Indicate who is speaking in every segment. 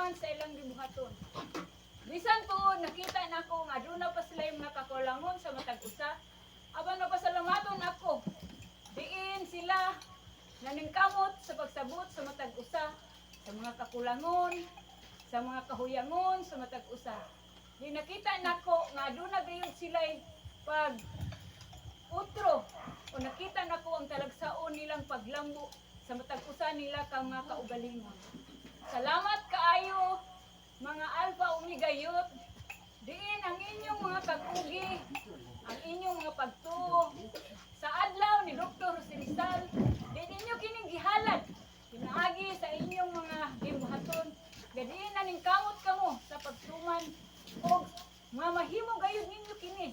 Speaker 1: pagtuman sa ilang gibuhaton. Bisan tuod nakita nako nga aduna pa sila yung mga kakulangon sa matag usa. Aban mapasalamaton ako. Diin sila naningkamot sa pagsabot sa matag usa, sa mga kakulangon, sa mga kahuyangon sa matag usa. Di nakita nako nga aduna gayud sila pag utro o nakita nako ang talagsaon nilang paglambo sa matag usa nila ka mga kaugalingon. Salamat kaayo mga Alpha Omega Youth. Diin ang inyong mga kakugi, ang inyong mga pagtuo sa adlaw ni Dr. Rizal. Di ninyo kining gihalad pinaagi sa inyong mga gibuhaton. Gadiin na ning kamot kamo sa pagtuman o mga mahimo gayud ninyo kini.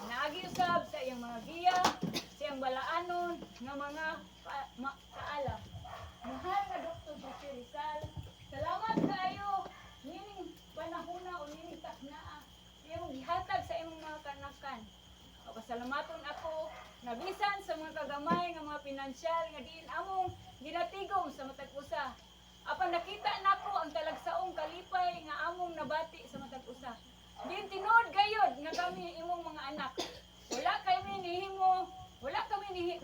Speaker 1: Naagi usab sa iyang mga giya, sa iyang balaanon nga mga kaalam. Mahal nga Dr. Rizal, salamat kayo nining panahona o nining taknaa iyong gihatag sa imong mga kanakan. Pasalamaton ako na bisan sa mga kagamay nga mga pinansyal nga diin among ginatigom sa matag usa. Apan nakita nako ang talagsaong kalipay nga among nabati sa matag usa. Din tinuod gayud nga kami imong mga anak. Wala kami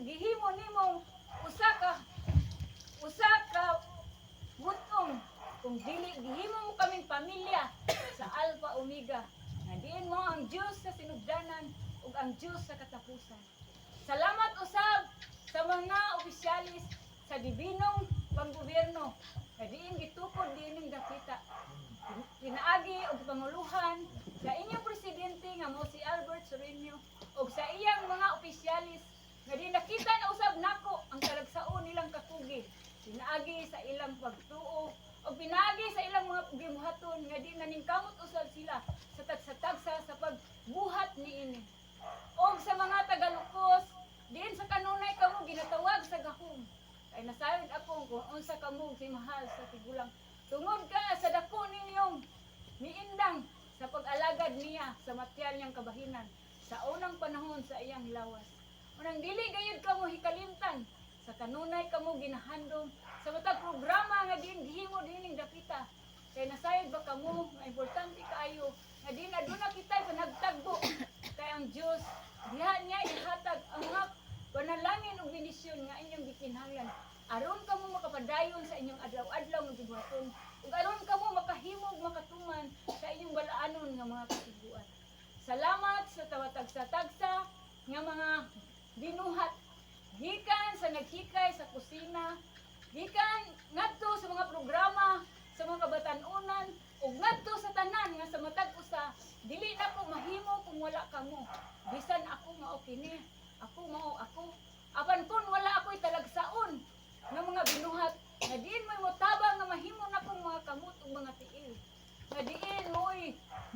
Speaker 1: gihimo nimong usa ka butong kung dili gihimo mo kaming pamilya sa Alpha Omega. Nga diin mo ang Diyos sa sinugdanan ug ang Diyos sa katapusan. Salamat usab sa mga opisyalis sa dibinong panggobyerno nga diin gitukod diining dakita. Pinaagi og panguluhan sa inyong presidente nga mo si Albert Sereno ug sa iyang mga opisyalis nga di nakita na usab nako ang talagsaon nilang kakugi. Pinaagi sa ilang pagtuo o pinaagi sa ilang mga gibuhaton nga di naningkamot usab sila sa tagsa-tagsa sa pagbuhat niini. O sa mga tagalukos, diin sa kanunay kamo ginatawag sa gahom. Kay nasayod ako kung unsa kamo si mahal sa tigulang. Tungod ka sa dako ninyong niindang sa pag-alagad niya sa matyal niyang kabahinan sa unang panahon sa iyang lawas. Unang dili gayud kamo hikalimtan sa kanunay kamo ginahandom sa matag programa nga din gihimo dining dapita. Kay nasayod ba kamo nga importante kaayo nga din aduna kitay panagtagbo kay ang Dios diha niya ihatag ang mga panalangin ug benisyon nga inyong gikinahanglan aron kamo makapadayon sa inyong adlaw-adlaw nga gibuhaton ug aron kamo makahimog makatuman sa inyong balaanon nga mga kasiguan. Salamat sa tawatag-tagsa nga mga binuhat gikan sa naghikay sa kusina, gikan ngadto sa mga programa sa mga kabatan-unan ug ngadto sa tanan nga sa matag usa dili na ko mahimo kung wala kamo. Bisan ako mao kini, ako apan kun wala ako'y talagsaon ng mga binuhat nga diin mo'y motabang nga mahimo na kong mga kamot ug mga tiil nga diin mo'y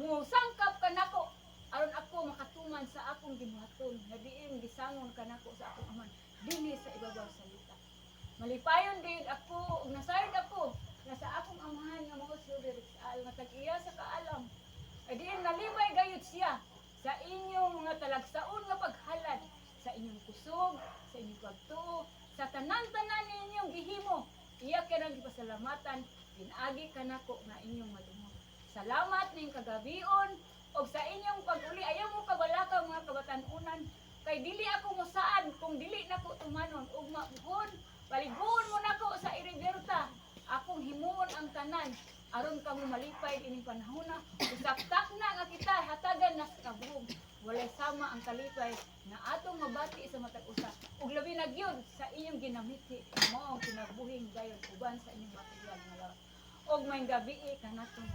Speaker 1: musangkap ka nako aron ako makatuman sa akong gibuhaton nga diin gisangon ka nako sa akong aman dinhi sa ibabaw salita. Malipayon din ako ug nasayod ako na sa akong amahan nga mao si Rizal nga tag-iya sa kaalam ay diin nalibay gayud siya sa inyong mga talagsaon nga paghalad sa inyong kusog, sa inyong pagtuo, sa tanan-tanan ninyong gihimo. Iya ka nang gipasalamatan, pinaagi ka nako nga inyong madungog. Salamat ning kagabion og sa inyong pag-uli. Ayaw mo kabalakaw mga kabatan-unan kay dili ako mosaad kung dili nako tumanon ug mabuhon. Paliguon mo nako sa Iriberta. Akong himuon ang tanan aron kamo malipay ining panahona. Usaktak na nga kita hatagan nas kabuhog. Walay sama ang kalipay na atong mabati sa matag usa ug labi na gyud sa inyong ginamiti mao ang kinabuhing dayon uban sa inyong material nga lawas og may gabi kanaton